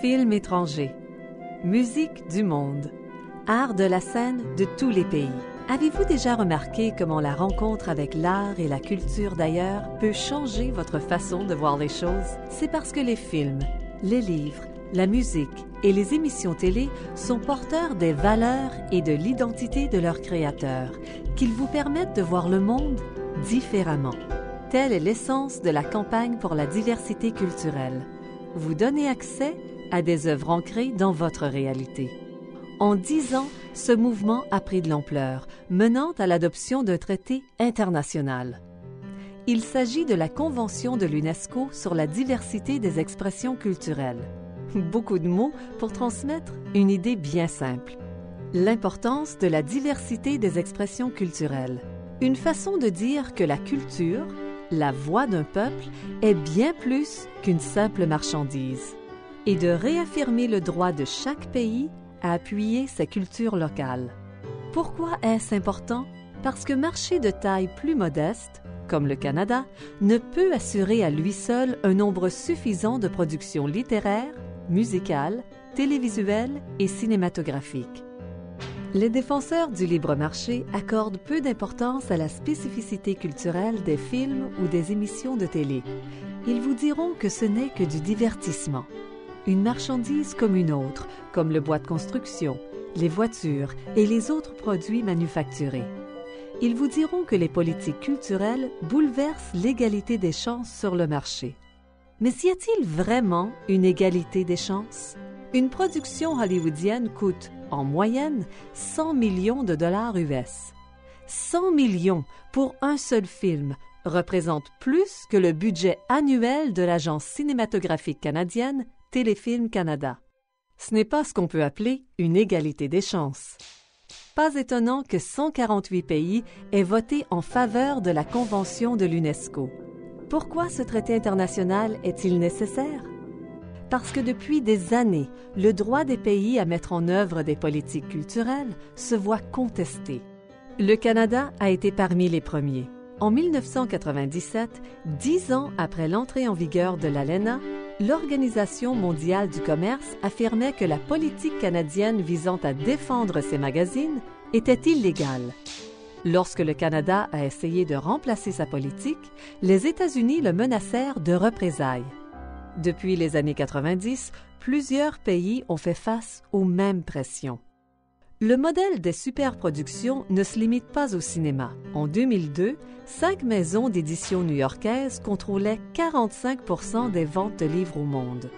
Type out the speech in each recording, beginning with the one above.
Films étrangers, musique du monde, art de la scène de tous les pays. Avez-vous déjà remarqué comment la rencontre avec l'art et la culture d'ailleurs peut changer votre façon de voir les choses? C'est parce que les films, les livres, la musique et les émissions télé sont porteurs des valeurs et de l'identité de leurs créateurs, qu'ils vous permettent de voir le monde différemment. Telle est l'essence de la campagne pour la diversité culturelle. Vous donner accès à des œuvres ancrées dans votre réalité. En 10 ans, ce mouvement a pris de l'ampleur, menant à l'adoption d'un traité international. Il s'agit de la Convention de l'UNESCO sur la diversité des expressions culturelles. Beaucoup de mots pour transmettre une idée bien simple. L'importance de la diversité des expressions culturelles. Une façon de dire que la culture, la voix d'un peuple, est bien plus qu'une simple marchandise. Et de réaffirmer le droit de chaque pays à appuyer sa culture locale. Pourquoi est-ce important? Parce que marché de taille plus modeste, comme le Canada, ne peut assurer à lui seul un nombre suffisant de productions littéraires, musicales, télévisuelles et cinématographiques. Les défenseurs du libre marché accordent peu d'importance à la spécificité culturelle des films ou des émissions de télé. Ils vous diront que ce n'est que du divertissement. Une marchandise comme une autre, comme le bois de construction, les voitures et les autres produits manufacturés. Ils vous diront que les politiques culturelles bouleversent l'égalité des chances sur le marché. Mais y a-t-il vraiment une égalité des chances? Une production hollywoodienne coûte, en moyenne, 100 millions de dollars US. 100 millions pour un seul film représente plus que le budget annuel de l'agence cinématographique canadienne Téléfilm Canada. Ce n'est pas ce qu'on peut appeler une égalité des chances. Pas étonnant que 148 pays aient voté en faveur de la Convention de l'UNESCO. Pourquoi ce traité international est-il nécessaire? Parce que depuis des années, le droit des pays à mettre en œuvre des politiques culturelles se voit contesté. Le Canada a été parmi les premiers. En 1997, 10 ans après l'entrée en vigueur de l'ALENA, l'Organisation mondiale du commerce affirmait que la politique canadienne visant à défendre ses magazines était illégale. Lorsque le Canada a essayé de remplacer sa politique, les États-Unis le menacèrent de représailles. Depuis les années 90, plusieurs pays ont fait face aux mêmes pressions. Le modèle des superproductions ne se limite pas au cinéma. En 2002, 5 maisons d'édition new-yorkaises contrôlaient 45% des ventes de livres au monde.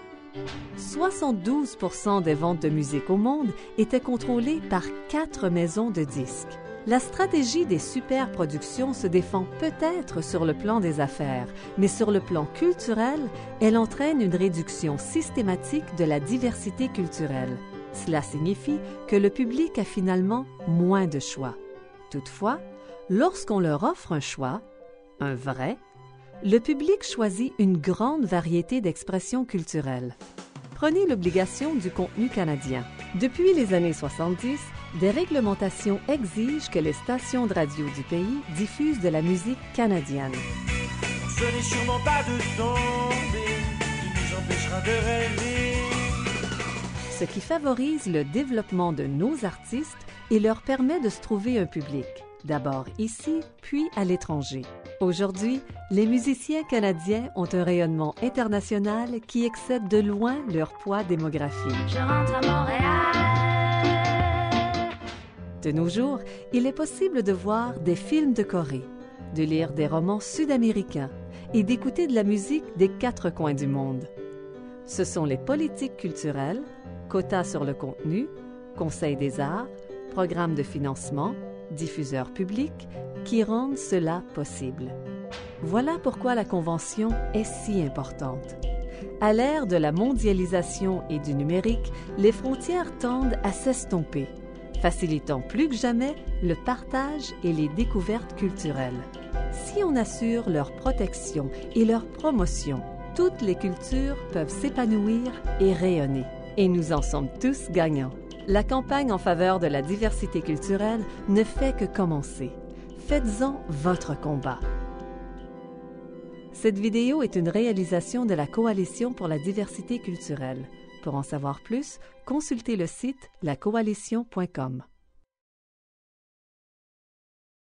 72% des ventes de musique au monde étaient contrôlées par 4 maisons de disques. La stratégie des superproductions se défend peut-être sur le plan des affaires, mais sur le plan culturel, elle entraîne une réduction systématique de la diversité culturelle. Cela signifie que le public a finalement moins de choix. Toutefois, lorsqu'on leur offre un choix, un vrai, le public choisit une grande variété d'expressions culturelles. Prenez l'obligation du contenu canadien. Depuis les années 70, des réglementations exigent que les stations de radio du pays diffusent de la musique canadienne. Ce n'est sûrement pas de tomber qui nous empêchera de rêver. Ce qui favorise le développement de nos artistes et leur permet de se trouver un public, d'abord ici, puis à l'étranger. Aujourd'hui, les musiciens canadiens ont un rayonnement international qui excède de loin leur poids démographique. Je rentre à Montréal. De nos jours, il est possible de voir des films de Corée, de lire des romans sud-américains et d'écouter de la musique des 4 coins du monde. Ce sont les politiques culturelles, quotas sur le contenu, Conseil des arts, programmes de financement, diffuseurs publics, qui rendent cela possible. Voilà pourquoi la Convention est si importante. À l'ère de la mondialisation et du numérique, les frontières tendent à s'estomper, facilitant plus que jamais le partage et les découvertes culturelles. Si on assure leur protection et leur promotion, toutes les cultures peuvent s'épanouir et rayonner. Et nous en sommes tous gagnants. La campagne en faveur de la diversité culturelle ne fait que commencer. Faites-en votre combat. Cette vidéo est une réalisation de la Coalition pour la diversité culturelle. Pour en savoir plus, consultez le site lacoalition.com.